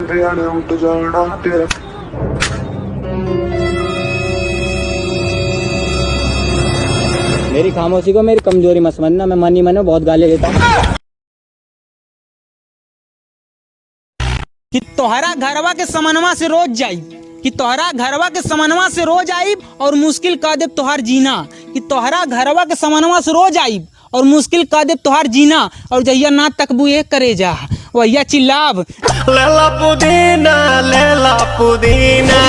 उठ जाना तेरा। मेरी खामोशी को मेरी कमजोरी मत समझना, मैं मन ही मन में बहुत गाली देता हूँ। कि तोहरा घरवा के समनवा से रोज जाई, कि तोहरा घरवा के समनवा से रोज आई और मुश्किल कर दे तोहार जीना, कि तोहरा घरवा के समनवा से रोज आई और मुश्किल कर दे तोहार जीना। और जहिया ना तकबू एक करे जा वहिया चिल्लाब लेला पुदीना, लेला पुदीना।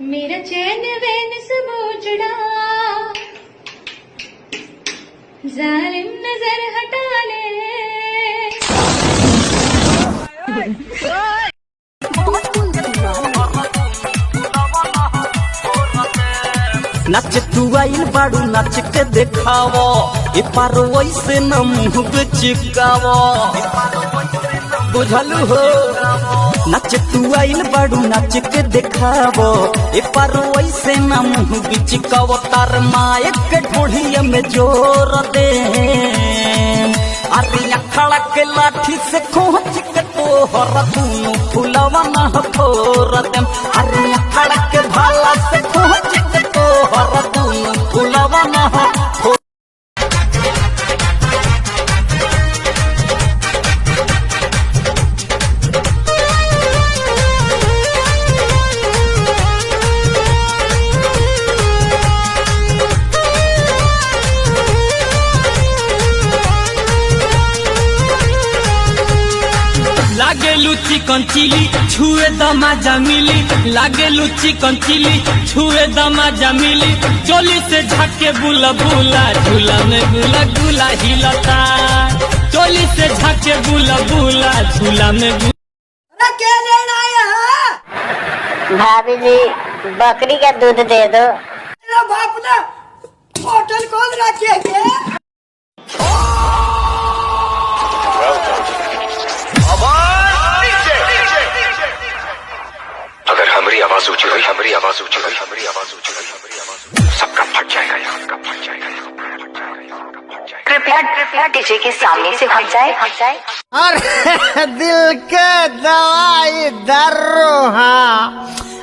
मेरा चैन वैन सब उजड़ा, जालिम नजर हटा ले। नच तू आइल बाड़ू नच के देखावो, ए पारो वैसे न मुँह चिकावो, बुझलू हो। नच तू आइल बाड़ू नच के देखावो, ए पारो वैसे न मुँह चिकावो। तार मायक के ढोढ़िया में जोर दे, अरे अखड़ा के लाठी से खोच के तोहर दूनु फुलवा न फोर देम। अरे अखड़ा के भाला से खोच के तोहर दूनु फुलवा न फोर। लागे लुची कंचिली छुए दमा जमीली, लागे लुची कंचिली छुए दमा जमीली। चोली से झके बुला बुला, झूला में गुला गुला हिलता। चोली से झके बुला बुला, झूला में गुला। क्या लेना है? भाभी जी बकरी का दूध दे दो। तेरा बाप ने होटल खोल रखे है। अगर हमारी आवाज ऊंची हुई, हमारी आवाज ऊंची हुई, हमारी आवाज ऊंची हुई, हमारी आवाज ऊंची, सबका फट जाएगा, सबका फट जाएगा, सबका फट जाएगा, सबका फट जाएगा। कृपया डीजे के सामने से हट जाए, हट जाए। अरे दिल के दवाई दर्रो, हाँ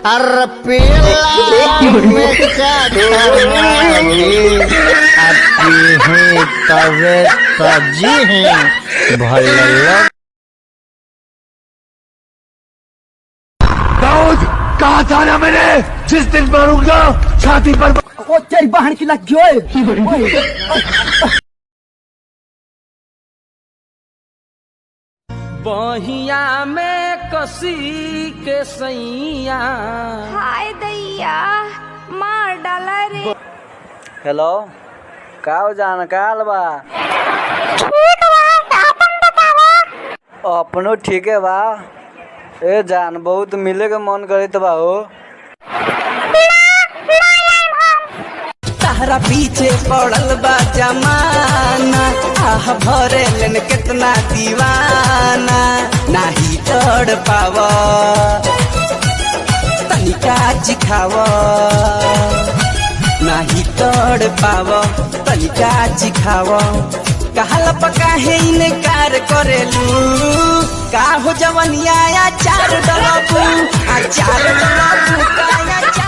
अरे पीला में क्या तवे तजी है भले कहा था ना मैंने, जिस दिन मारूंगा छाती पर। वो तेरी बहन की लग गई। बहिया में कसी के सैया। हाय दैया मार डाला रे। हेलो, का हो जान का हाल बा? अपनो ठीक है बा। ए जान बहुत मिले के मन करत बा हो। तारा पीछे पड़ल बा जमाना, आह भरे लेन कितना दीवाना। नाही तोड़ पावा तनिका चिखावा, नाही तोड़ पावा तनिका चिखावा। कहल पका है इनकार करेलू, का हो जवनिया चार डलबू, चार डलबू का